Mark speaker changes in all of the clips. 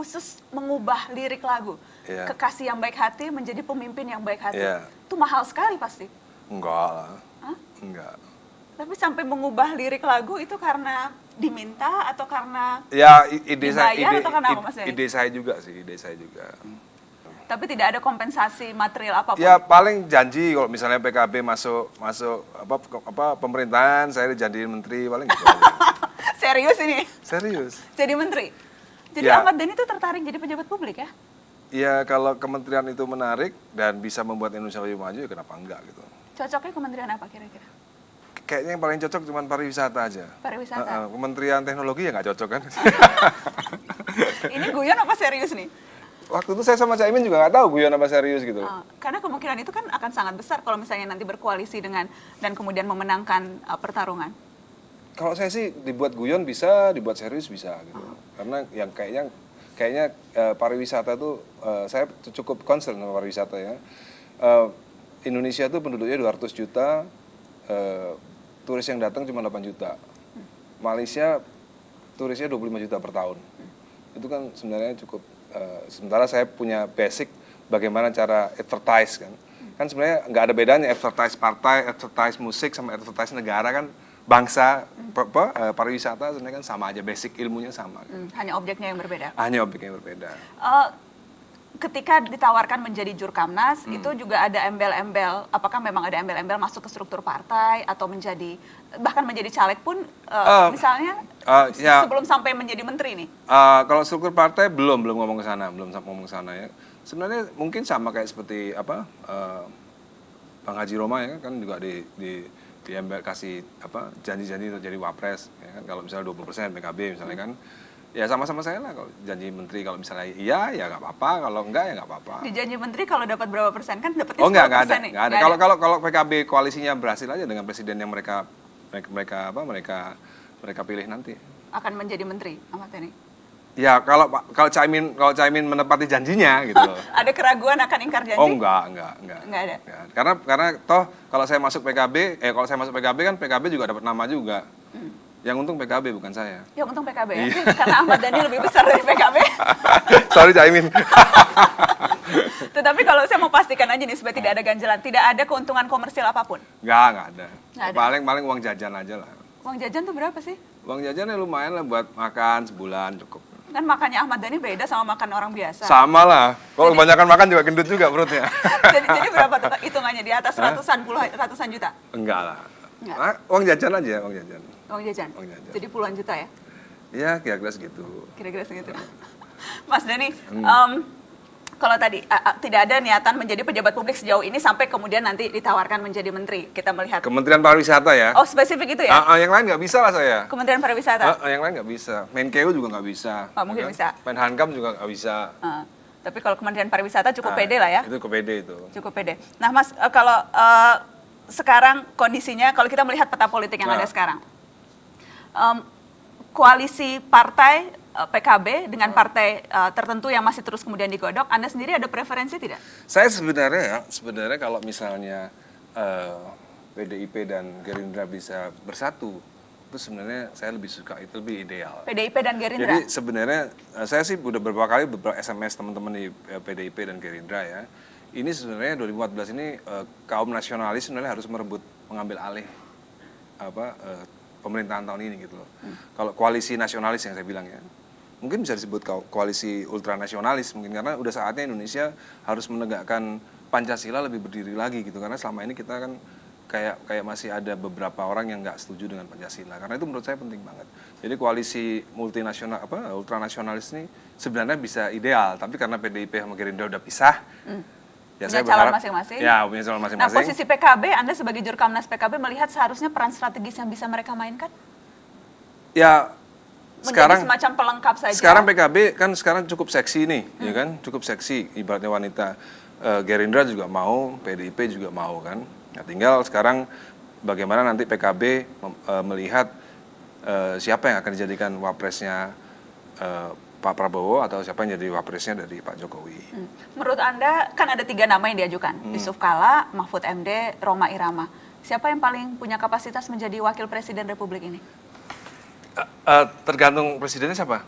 Speaker 1: khusus mengubah lirik lagu. Kekasih yang baik hati menjadi pemimpin yang baik hati. Itu mahal sekali pasti.
Speaker 2: Enggak lah.
Speaker 1: Hah?
Speaker 2: Enggak.
Speaker 1: Tapi sampai mengubah lirik lagu itu karena diminta atau karena
Speaker 2: dibayar
Speaker 1: atau karena apa Mas Denny?
Speaker 2: Ide saya juga sih, ide saya juga.
Speaker 1: Tapi tidak ada kompensasi material apapun.
Speaker 2: Ya paling janji kalau misalnya PKB masuk pemerintahan, saya dijanjiin menteri paling gitu.
Speaker 1: Serius ini?
Speaker 2: Serius.
Speaker 1: Jadi menteri. Jadi Ahmad Dhani itu tertarik jadi pejabat publik ya?
Speaker 2: Iya, kalau kementerian itu menarik dan bisa membuat Indonesia lebih maju, ya kenapa enggak gitu.
Speaker 1: Cocoknya kementerian apa kira-kira?
Speaker 2: Kayaknya yang paling cocok cuma pariwisata aja.
Speaker 1: Pariwisata?
Speaker 2: Kementerian teknologi ya nggak cocok kan.
Speaker 1: Ini guyon apa serius nih?
Speaker 2: Waktu itu saya sama Caimin juga nggak tahu guyon apa serius gitu.
Speaker 1: Karena kemungkinan itu kan akan sangat besar kalau misalnya nanti berkoalisi dengan dan kemudian memenangkan pertarungan.
Speaker 2: Kalau saya sih dibuat guyon bisa, dibuat serius bisa gitu. Karena yang kayaknya pariwisata tuh saya cukup concern sama pariwisata ya. Indonesia tuh penduduknya 200 juta, turis yang datang cuma 8 juta. Malaysia turisnya 25 juta per tahun. Itu kan sebenarnya cukup. Sementara saya punya basic bagaimana cara advertise kan. Kan sebenarnya nggak ada bedanya advertise partai, advertise musik sama advertise negara kan, bangsa, pariwisata sebenarnya kan sama aja, basic ilmunya sama.
Speaker 1: Hanya objeknya yang berbeda.
Speaker 2: Hanya objeknya yang berbeda.
Speaker 1: Ketika ditawarkan menjadi Jurkamnas, itu juga ada embel-embel, apakah memang ada embel-embel masuk ke struktur partai atau bahkan menjadi caleg pun misalnya sebelum sampai menjadi menteri nih?
Speaker 2: Kalau struktur partai belum ngomong ke sana, ya. Sebenarnya mungkin sama kayak seperti Bang Haji Roma ya kan juga di embel kasih janji-janji untuk jadi wapres ya kan, kalau misalnya 20% PKB misalnya kan. Ya sama-sama saya lah, kalau janji menteri kalau misalnya iya ya nggak apa-apa, kalau enggak ya nggak apa-apa.
Speaker 1: Di janji menteri kalau dapat berapa persen kan dapatnya 10%?
Speaker 2: Oh nggak ada. Kalau PKB koalisinya berhasil aja dengan presiden yang mereka pilih nanti.
Speaker 1: Akan menjadi menteri Ahmad Dhani?
Speaker 2: Ya kalau Caimin menepati janjinya gitu.
Speaker 1: Ada keraguan akan ingkar janji?
Speaker 2: Oh enggak
Speaker 1: ada.
Speaker 2: Karena toh kalau saya masuk PKB kan PKB juga dapat nama juga. Yang untung PKB bukan saya.
Speaker 1: Yang untung PKB ya? Karena Ahmad Dhani lebih besar dari PKB.
Speaker 2: Sorry Caimin.
Speaker 1: Tetapi kalau saya mau pastikan aja nih supaya tidak ada ganjalan, tidak ada keuntungan komersil apapun?
Speaker 2: Nggak ada. Paling uang jajan aja lah.
Speaker 1: Uang jajan tuh berapa sih?
Speaker 2: Uang jajannya lumayan lah buat makan sebulan cukup.
Speaker 1: Kan makannya Ahmad Dhani beda sama makan orang biasa.
Speaker 2: Sama lah. Kalau kebanyakan makan juga gendut juga perutnya.
Speaker 1: jadi berapa tuh hitungannya? Di atas ratusan juta?
Speaker 2: Enggak lah. Uang jajan aja, uang jajan.
Speaker 1: Uang jajan? Jadi puluhan juta ya?
Speaker 2: Iya, kira-kira segitu.
Speaker 1: Kira-kira segitu. Mas Dhani, kalau tadi tidak ada niatan menjadi pejabat publik sejauh ini sampai kemudian nanti ditawarkan menjadi menteri, kita melihat.
Speaker 2: Kementerian Pariwisata ya?
Speaker 1: Oh, spesifik itu ya?
Speaker 2: Yang lain nggak bisa lah saya.
Speaker 1: Kementerian Pariwisata?
Speaker 2: Yang lain nggak bisa. Menkeu juga nggak bisa.
Speaker 1: Mungkin bisa.
Speaker 2: Menhankam juga nggak bisa.
Speaker 1: Tapi kalau Kementerian Pariwisata cukup pede lah ya?
Speaker 2: Itu pede itu.
Speaker 1: Cukup pede. Nah Mas, kalau sekarang kondisinya, kalau kita melihat peta politik yang ada sekarang, koalisi partai PKB dengan partai tertentu yang masih terus kemudian digodok, Anda sendiri ada preferensi tidak?
Speaker 2: Saya sebenarnya kalau misalnya PDIP dan Gerindra bisa bersatu, itu sebenarnya saya lebih suka, itu lebih ideal.
Speaker 1: PDIP dan Gerindra?
Speaker 2: Jadi sebenarnya saya sih udah beberapa kali SMS teman-teman di PDIP dan Gerindra ya. Ini sebenarnya 2014 ini kaum nasionalis sebenarnya harus mengambil alih pemerintahan tahun ini gitu loh. Kalau koalisi nasionalis yang saya bilang ya, mungkin bisa disebut koalisi ultranasionalis mungkin, karena udah saatnya Indonesia harus menegakkan Pancasila lebih berdiri lagi gitu, karena selama ini kita kan kayak masih ada beberapa orang yang nggak setuju dengan Pancasila, karena itu menurut saya penting banget. Jadi koalisi multinasional ultranasionalis ini sebenarnya bisa ideal, tapi karena PDIP sama Gerindra udah pisah.
Speaker 1: Ya, punya calon masing-masing.
Speaker 2: Ya, punya calon masing-masing.
Speaker 1: Nah, posisi PKB, Anda sebagai Jurkamnas PKB melihat seharusnya peran strategis yang bisa mereka mainkan?
Speaker 2: Ya,
Speaker 1: menjadi semacam pelengkap saja.
Speaker 2: Sekarang PKB kan sekarang cukup seksi nih, ya kan? Cukup seksi, ibaratnya wanita. Gerindra juga mau, PDIP juga mau kan. Nah, tinggal sekarang bagaimana nanti PKB melihat siapa yang akan dijadikan wapresnya Pak Prabowo atau siapa yang jadi wapresnya dari Pak Jokowi.
Speaker 1: Menurut Anda kan ada 3 nama yang diajukan, Yusuf Kala, Mahfud MD, Rhoma Irama. Siapa yang paling punya kapasitas menjadi wakil presiden Republik ini?
Speaker 2: Tergantung presidennya siapa?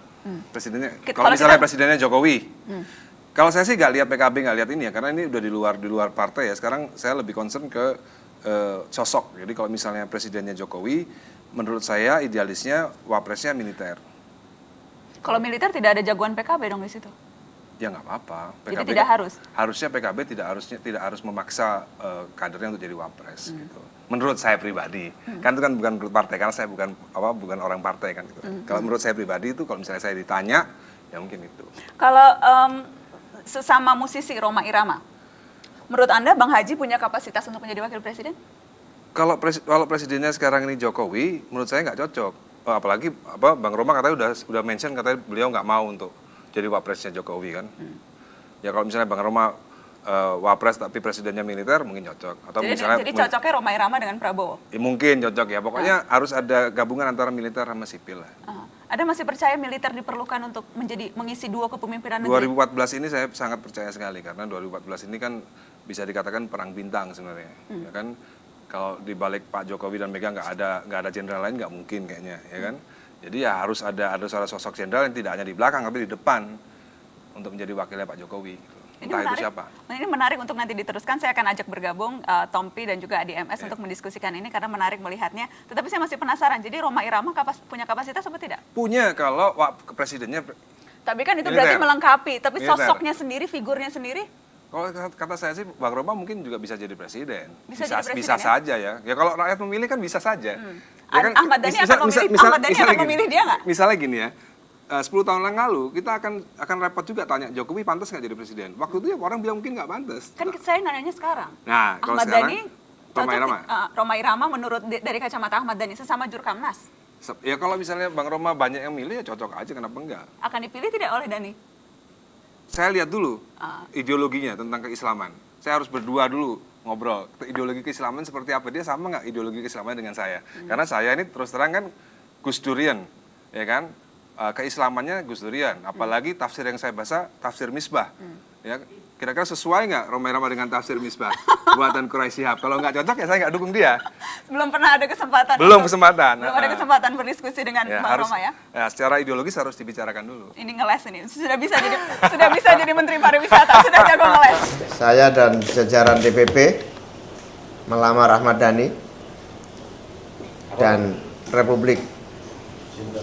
Speaker 2: Presidennya,
Speaker 1: Kalau
Speaker 2: kalau misalnya
Speaker 1: kita-
Speaker 2: presidennya Jokowi, kalau saya sih nggak lihat PKB, nggak lihat ini ya, karena ini udah di luar partai ya. Sekarang saya lebih concern ke sosok. Jadi kalau misalnya presidennya Jokowi, menurut saya idealisnya wapresnya militer.
Speaker 1: Kalau militer tidak ada jagoan PKB dong di situ.
Speaker 2: Ya nggak apa-apa.
Speaker 1: Jadi tidak harus?
Speaker 2: Harusnya PKB tidak harus memaksa kadernya untuk jadi wapres gitu. Menurut saya pribadi, kan itu kan bukan menurut partai, karena saya bukan orang partai kan gitu. Kalau menurut saya pribadi itu kalau misalnya saya ditanya, ya mungkin itu.
Speaker 1: Kalau sesama musisi Rhoma Irama, menurut Anda Bang Haji punya kapasitas untuk menjadi wakil presiden?
Speaker 2: Kalau presidennya sekarang ini Jokowi, menurut saya nggak cocok. Apalagi Bang Roma katanya udah mention, katanya beliau nggak mau untuk jadi wapresnya Jokowi kan. Ya kalau misalnya Bang Roma wapres tapi presidennya militer mungkin cocok. Atau
Speaker 1: Jadi cocoknya Rhoma Irama dengan Prabowo?
Speaker 2: Ya, mungkin cocok ya. Pokoknya harus ada gabungan antara militer sama sipil lah.
Speaker 1: Anda masih percaya militer diperlukan untuk mengisi dua kepemimpinan negeri?
Speaker 2: 2014 ini saya sangat percaya sekali karena 2014 ini kan bisa dikatakan perang bintang sebenarnya. Ya kan, kalau di balik Pak Jokowi dan Mega nggak ada jenderal lain nggak mungkin kayaknya, ya kan. Jadi ya harus ada sosok jenderal yang tidak hanya di belakang tapi di depan untuk menjadi wakilnya Pak Jokowi. Entah itu siapa.
Speaker 1: Ini menarik untuk nanti diteruskan. Saya akan ajak bergabung Tompi dan juga Adi MS untuk mendiskusikan ini karena menarik melihatnya. Tetapi saya masih penasaran. Jadi Rhoma Irama punya kapasitas apa tidak?
Speaker 2: Punya kalau presidennya.
Speaker 1: Tapi kan itu
Speaker 2: militer.
Speaker 1: berarti melengkapi. Tapi
Speaker 2: Militer.
Speaker 1: sosoknya sendiri, figurnya sendiri?
Speaker 2: Kalau kata saya sih, Bang Roma mungkin juga bisa jadi presiden.
Speaker 1: Bisa jadi presiden,
Speaker 2: bisa
Speaker 1: ya?
Speaker 2: saja ya. Ya kalau rakyat memilih kan bisa saja. Ya kan,
Speaker 1: Ahmad Dhani akan memilih dia nggak?
Speaker 2: Misalnya gini ya, 10 tahun yang lalu kita akan repot juga tanya Jokowi pantas nggak jadi presiden. Waktu itu ya orang bilang mungkin nggak pantas.
Speaker 1: Kan saya nanya sekarang.
Speaker 2: Nah, kalau
Speaker 1: Ahmad
Speaker 2: sekarang,
Speaker 1: Dhani, Rhoma Irama menurut dari kacamata Ahmad Dhani sesama Jurkamnas.
Speaker 2: Ya kalau misalnya Bang Roma banyak yang milih ya cocok aja, kenapa enggak?
Speaker 1: Akan dipilih tidak oleh Dhani?
Speaker 2: Saya lihat dulu ideologinya tentang keislaman. Saya harus berdua dulu ngobrol. Ideologi keislaman seperti apa? Dia sama nggak ideologi keislaman dengan saya? Karena saya ini terus terang kan Gus Durian, ya kan? Keislamannya Gus Durian. Apalagi tafsir yang saya baca, tafsir Misbah. Ya, kira-kira sesuai nggak Rhoma Irama dengan tafsir Misbah buatan Quraisy Shihab? Kalau nggak cocok ya saya nggak dukung dia.
Speaker 1: Belum pernah ada kesempatan.
Speaker 2: Belum ada
Speaker 1: kesempatan berdiskusi dengan Bang Rhoma ya.
Speaker 2: Ya, secara ideologis harus dibicarakan dulu.
Speaker 1: Ini ngeles ini. Sudah bisa jadi Menteri Pariwisata, sudah jago ngeles.
Speaker 3: Saya dan jajaran DPP melamar Ahmad Dhani dan Republik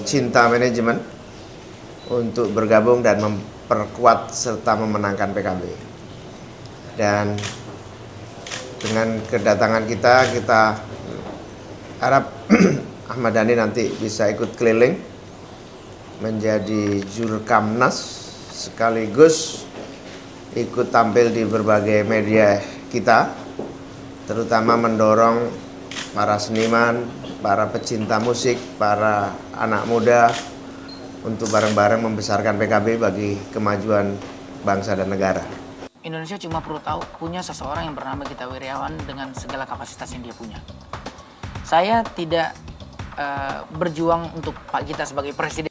Speaker 3: Cinta Manajemen untuk bergabung dan memperkuat serta memenangkan PKB. Dan dengan kedatangan kita harap Ahmad Dhani nanti bisa ikut keliling menjadi Jurkamnas sekaligus ikut tampil di berbagai media kita, terutama mendorong para seniman, para pecinta musik, para anak muda untuk bareng-bareng membesarkan PKB bagi kemajuan bangsa dan negara.
Speaker 4: Indonesia cuma perlu tahu punya seseorang yang bernama Gita Wirjawan dengan segala kapasitas yang dia punya. Saya tidak berjuang untuk Pak Gita sebagai presiden.